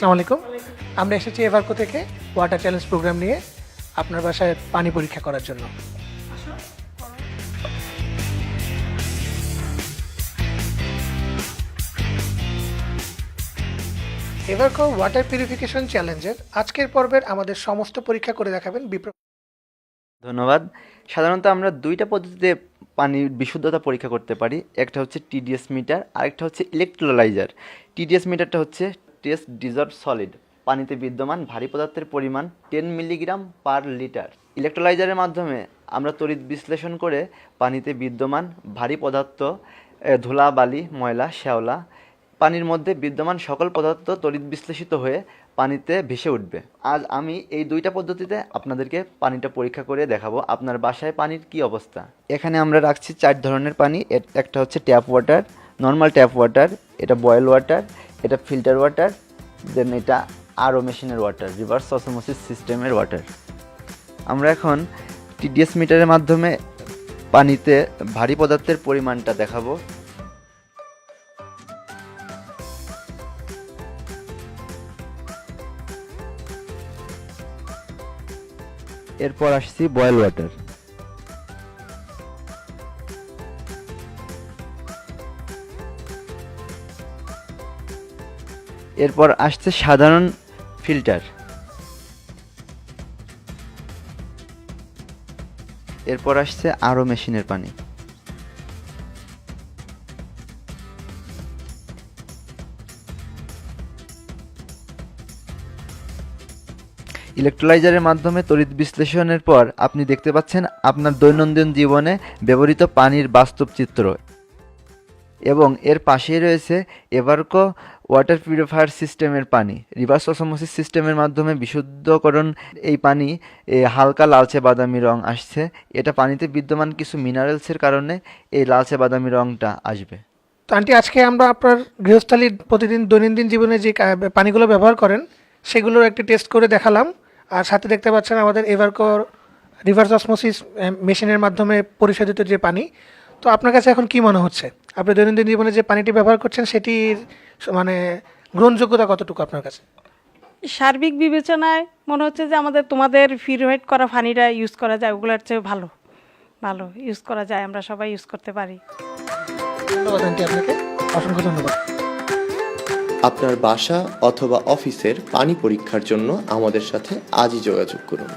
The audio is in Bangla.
আসসালামু আলাইকুম। আমরা এসেছি এভারকো থেকে ওয়াটার চ্যালেঞ্জ প্রোগ্রাম নিয়ে আপনার বাসায় পানি পরীক্ষা করার জন্য। এভারকো ওয়াটার পিউরিফিকেশন চ্যালেঞ্জের আজকের পর্বের আমাদের সমস্ত পরীক্ষা করে দেখাবেন ধন্যবাদ। সাধারণত আমরা দুইটা পদ্ধতিতে পানির বিশুদ্ধতা পরীক্ষা করতে পারি। একটা হচ্ছে টিডিএস মিটার, আরেকটা হচ্ছে ইলেকট্রোলাইজার। টিডিএস মিটারটা হচ্ছে টেস্ট ডিজলভড সলিড, পানিতে বিদ্যমান ভারী পদার্থের পরিমাণ 10 মিলিগ্রাম পার লিটার। ইলেকট্রোলাইজারের মাধ্যমে আমরা তড়িৎ বিশ্লেষণ করে পানিতে বিদ্যমান ভারী পদার্থ, ধুলা, বালি, ময়লা, শ্যাওলা, পানির মধ্যে বিদ্যমান সকল পদার্থ তড়িৎ বিশ্লেষিত হয়ে পানিতে ভেসে উঠবে। আজ আমি এই দুইটা পদ্ধতিতে আপনাদেরকে পানিটা পরীক্ষা করে দেখাবো আপনার বাসায় পানির কি অবস্থা। এখানে আমরা রাখছি 4 ধরনের পানি। একটা হচ্ছে tap water, normal tap water, এটা বয়েল ওয়াটার, এটা ফিল্টার ওয়াটার, দেন এটা আরও মেশিনের ওয়াটার, রিভার্স অসমোসিস সিস্টেমের ওয়াটার। আমরা এখন টিডিএস মিটারের মাধ্যমে পানিতে ভারী পদার্থের পরিমাণটা দেখাবো। এরপর আসছি বয়েল ওয়াটার। এরপর আসছে সাধারণ ফিল্টার। এরপর আসছে আরও মেশিনের পানি। ইলেকট্রোলাইজারের মাধ্যমে তড়িৎ বিশ্লেষণের পর আপনি দেখতে পাচ্ছেন আপনার দৈনন্দিন জীবনে ব্যবহৃত পানির বাস্তব চিত্র, এবং এর পাশেই রয়েছে এভারকো ওয়াটার পিউরিফায়ার সিস্টেমের পানি। রিভার্স অসমোসিস সিস্টেমের মাধ্যমে বিশুদ্ধকরণ এই পানি হালকা লালচে বাদামি রং আসছে। এটা পানিতে বিদ্যমান কিছু মিনারেলসের কারণে এই লালচে বাদামি রংটা আসবে। তো আন্টি, আজকে আমরা আপনার গৃহস্থালীর প্রতিদিন দৈনন্দিন জীবনে যে পানিগুলো ব্যবহার করেন সেগুলোর একটি টেস্ট করে দেখালাম। আর সাথে দেখতে পাচ্ছেন আমাদের এভারকো রিভার্স অসমোসিস মেশিনের মাধ্যমে পরিশোধিত যে পানি। তো আপনার কাছে এখন কি মনে হচ্ছে, আপনি দৈনন্দিন জীবনে যে পানিটি ব্যবহার করছেন সেটির মানে গ্রহণযোগ্যতা কতটুকু আপনার কাছে? সার্বিক বিবেচনায় মনে হচ্ছে যে তোমাদের পিউরিফাইড করা পানিটা ইউজ করা যায়, ওগুলোর চেয়ে ভালো ভালো ইউজ করা যায়, আমরা সবাই ইউজ করতে পারি। ধন্যবাদ আন্টি, আপনাকে অসংখ্য ধন্যবাদ। আপনার বাসা অথবা অফিসের পানি পরীক্ষার জন্য আমাদের সাথে আজই যোগাযোগ করুন।